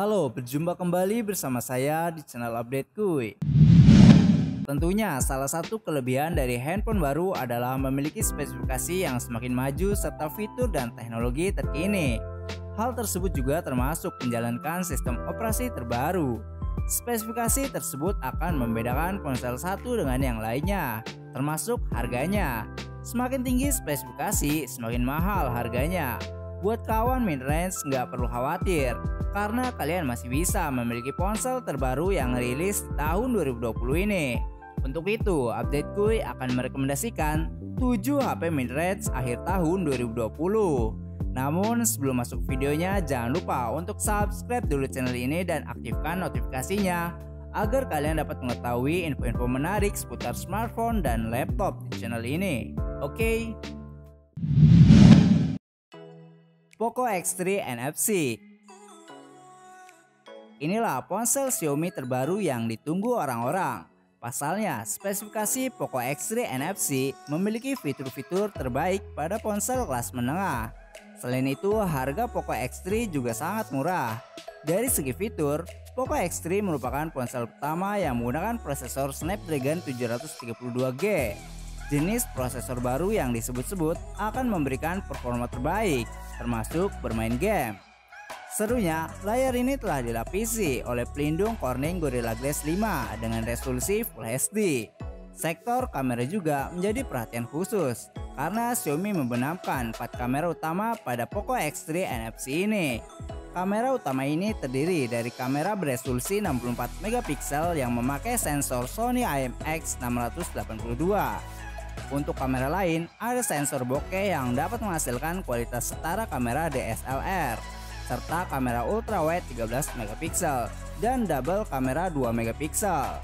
Halo, berjumpa kembali bersama saya di channel Update Kuy. Tentunya salah satu kelebihan dari handphone baru adalah memiliki spesifikasi yang semakin maju serta fitur dan teknologi terkini. Hal tersebut juga termasuk menjalankan sistem operasi terbaru. Spesifikasi tersebut akan membedakan ponsel satu dengan yang lainnya, termasuk harganya. Semakin tinggi spesifikasi, semakin mahal harganya. Buat kawan mid-range nggak perlu khawatir, karena kalian masih bisa memiliki ponsel terbaru yang rilis tahun 2020 ini. Untuk itu, Update Kuy akan merekomendasikan 7 HP mid-range akhir tahun 2020. Namun sebelum masuk videonya, jangan lupa untuk subscribe dulu channel ini dan aktifkan notifikasinya agar kalian dapat mengetahui info-info menarik seputar smartphone dan laptop di channel ini. Oke? Poco X3 NFC. Inilah ponsel Xiaomi terbaru yang ditunggu orang-orang. Pasalnya, spesifikasi Poco X3 NFC memiliki fitur-fitur terbaik pada ponsel kelas menengah. Selain itu, harga Poco X3 juga sangat murah. Dari segi fitur, Poco X3 merupakan ponsel pertama yang menggunakan prosesor Snapdragon 732G. Jenis prosesor baru yang disebut-sebut akan memberikan performa terbaik, termasuk bermain game. Serunya, layar ini telah dilapisi oleh pelindung Corning Gorilla Glass 5 dengan resolusi Full HD. Sektor kamera juga menjadi perhatian khusus, karena Xiaomi membenamkan 4 kamera utama pada Poco X3 NFC ini. Kamera utama ini terdiri dari kamera beresolusi 64 megapiksel yang memakai sensor Sony IMX682. Untuk kamera lain, ada sensor bokeh yang dapat menghasilkan kualitas setara kamera DSLR, serta kamera ultrawide 13 megapiksel dan double kamera 2 megapiksel.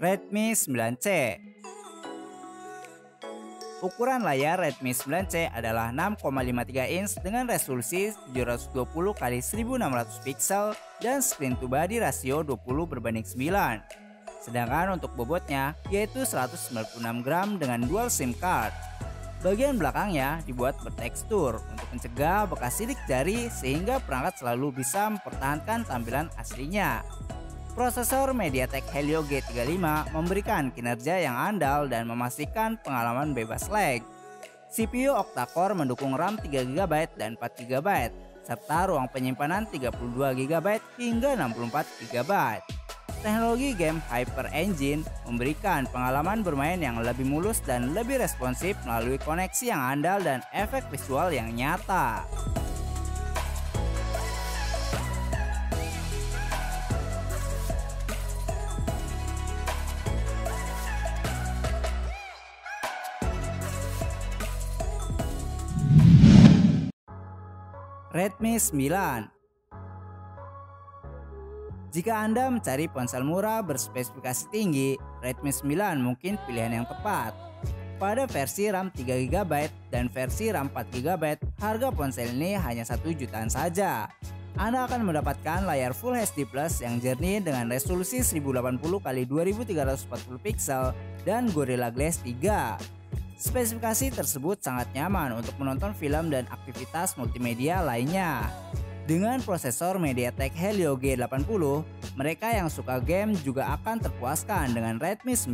Redmi 9C. Ukuran layar Redmi 9C adalah 6,53 inch dengan resolusi 720x1600 pixel dan screen to body rasio 20:9. Sedangkan untuk bobotnya yaitu 196 gram dengan dual SIM card. Bagian belakangnya dibuat bertekstur untuk mencegah bekas sidik jari sehingga perangkat selalu bisa mempertahankan tampilan aslinya. Prosesor MediaTek Helio G35 memberikan kinerja yang andal dan memastikan pengalaman bebas lag. CPU octa-core mendukung RAM 3GB dan 4GB, serta ruang penyimpanan 32GB hingga 64GB. Teknologi game Hyper Engine memberikan pengalaman bermain yang lebih mulus dan lebih responsif melalui koneksi yang andal dan efek visual yang nyata. Redmi 9. Jika Anda mencari ponsel murah berspesifikasi tinggi, Redmi 9 mungkin pilihan yang tepat. Pada versi RAM 3GB dan versi RAM 4GB, harga ponsel ini hanya 1 jutaan saja. Anda akan mendapatkan layar Full HD Plus yang jernih dengan resolusi 1080x2340 pixel dan Gorilla Glass 3. Spesifikasi tersebut sangat nyaman untuk menonton film dan aktivitas multimedia lainnya. Dengan prosesor MediaTek Helio G80, mereka yang suka game juga akan terpuaskan dengan Redmi 9.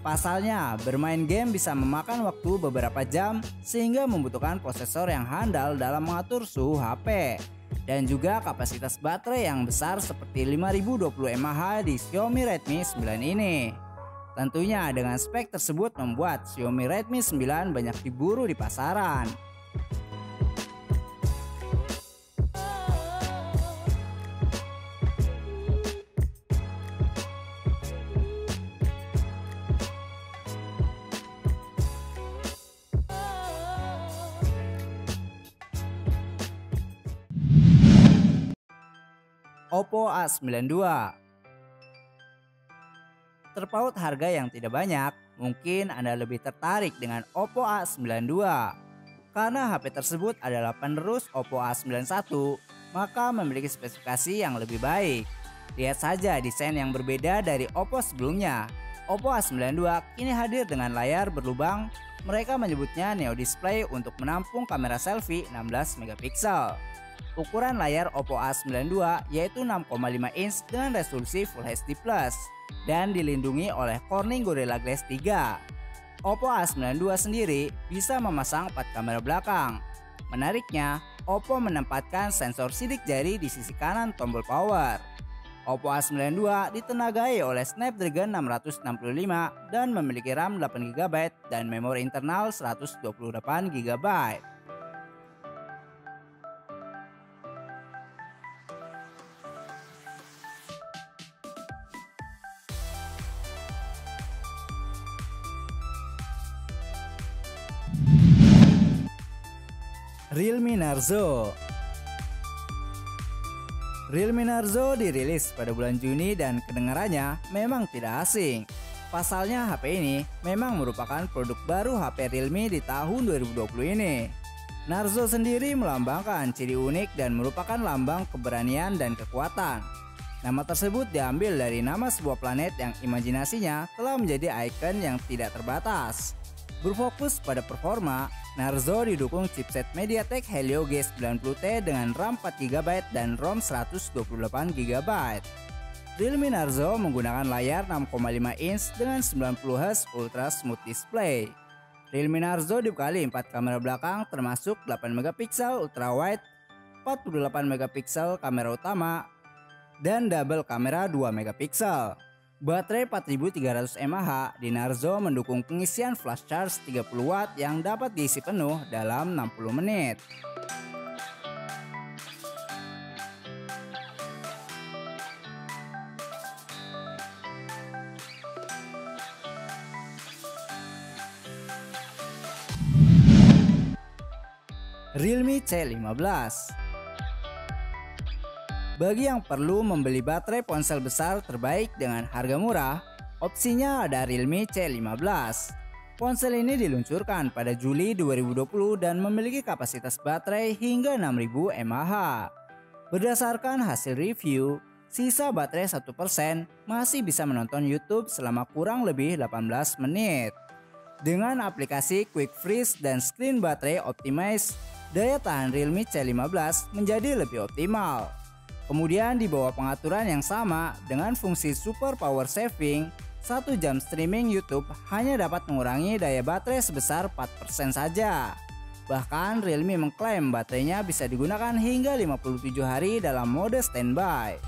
Pasalnya, bermain game bisa memakan waktu beberapa jam sehingga membutuhkan prosesor yang handal dalam mengatur suhu HP. Dan juga kapasitas baterai yang besar seperti 5020 mAh di Xiaomi Redmi 9 ini. Tentunya dengan spek tersebut membuat Xiaomi Redmi 9 banyak diburu di pasaran. Oppo A92. Terpaut harga yang tidak banyak, mungkin Anda lebih tertarik dengan Oppo A92. Karena HP tersebut adalah penerus Oppo A91, maka memiliki spesifikasi yang lebih baik. Lihat saja desain yang berbeda dari Oppo sebelumnya. Oppo A92 kini hadir dengan layar berlubang. Mereka menyebutnya Neo Display untuk menampung kamera selfie 16 megapiksel. Ukuran layar Oppo A92 yaitu 6,5 inch dengan resolusi Full HD+, dan dilindungi oleh Corning Gorilla Glass 3. Oppo A92 sendiri bisa memasang 4 kamera belakang. Menariknya, Oppo menempatkan sensor sidik jari di sisi kanan tombol power. Oppo A92 ditenagai oleh Snapdragon 665 dan memiliki RAM 8GB dan memori internal 128GB. Realme Narzo. Realme Narzo dirilis pada bulan Juni dan kedengarannya memang tidak asing. Pasalnya HP ini memang merupakan produk baru HP Realme di tahun 2020 ini. Narzo sendiri melambangkan ciri unik dan merupakan lambang keberanian dan kekuatan. Nama tersebut diambil dari nama sebuah planet yang imajinasinya telah menjadi ikon yang tidak terbatas. Berfokus pada performa, Narzo didukung chipset MediaTek Helio G90T dengan RAM 4GB dan ROM 128GB. Realme Narzo menggunakan layar 6,5 inch dengan 90Hz Ultra Smooth Display. Realme Narzo dibekali 4 kamera belakang termasuk 8MP ultrawide, 48MP kamera utama, dan double kamera 2MP. Baterai 4300 mAh di Narzo mendukung pengisian flash charge 30W yang dapat diisi penuh dalam 60 menit. Realme C15. Bagi yang perlu membeli baterai ponsel besar terbaik dengan harga murah, opsinya ada Realme C15. Ponsel ini diluncurkan pada Juli 2020 dan memiliki kapasitas baterai hingga 6000 mAh. Berdasarkan hasil review, sisa baterai 1% masih bisa menonton YouTube selama kurang lebih 18 menit. Dengan aplikasi Quick Freeze dan Screen Battery Optimize, daya tahan Realme C15 menjadi lebih optimal. Kemudian di bawah pengaturan yang sama dengan fungsi Super Power Saving, 1 jam streaming YouTube hanya dapat mengurangi daya baterai sebesar 4% saja. Bahkan Realme mengklaim baterainya bisa digunakan hingga 57 hari dalam mode standby.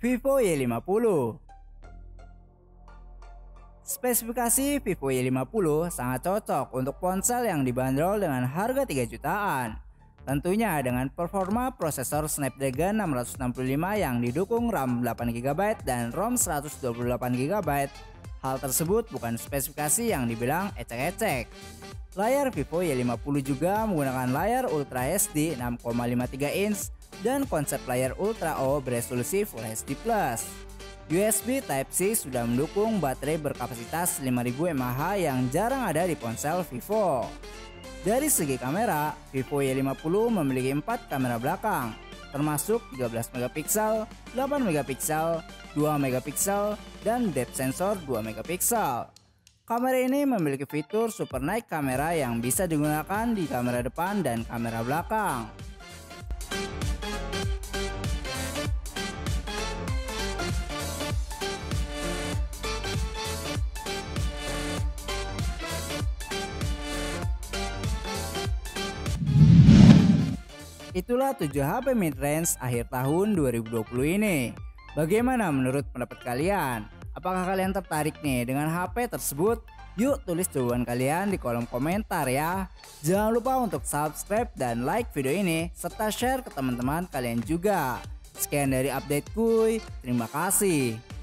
Vivo Y50. Spesifikasi Vivo Y50 sangat cocok untuk ponsel yang dibanderol dengan harga 3 jutaan. Tentunya dengan performa prosesor Snapdragon 665 yang didukung RAM 8GB dan ROM 128GB. Hal tersebut bukan spesifikasi yang dibilang ecek-ecek. Layar Vivo Y50 juga menggunakan layar Ultra HD 6,53 inch dan konsep layar Ultra O beresolusi Full HD+. USB Type-C sudah mendukung baterai berkapasitas 5000 mAh yang jarang ada di ponsel Vivo. Dari segi kamera, Vivo Y50 memiliki 4 kamera belakang, termasuk 13MP, 8MP, 2MP, dan depth sensor 2MP. Kamera ini memiliki fitur Super Night Camera yang bisa digunakan di kamera depan dan kamera belakang. Itulah 7 HP mid-range akhir tahun 2020 ini. Bagaimana menurut pendapat kalian? Apakah kalian tertarik nih dengan HP tersebut? Yuk tulis jawaban kalian di kolom komentar ya. Jangan lupa untuk subscribe dan like video ini serta share ke teman-teman kalian juga. Sekian dari update kuy, terima kasih.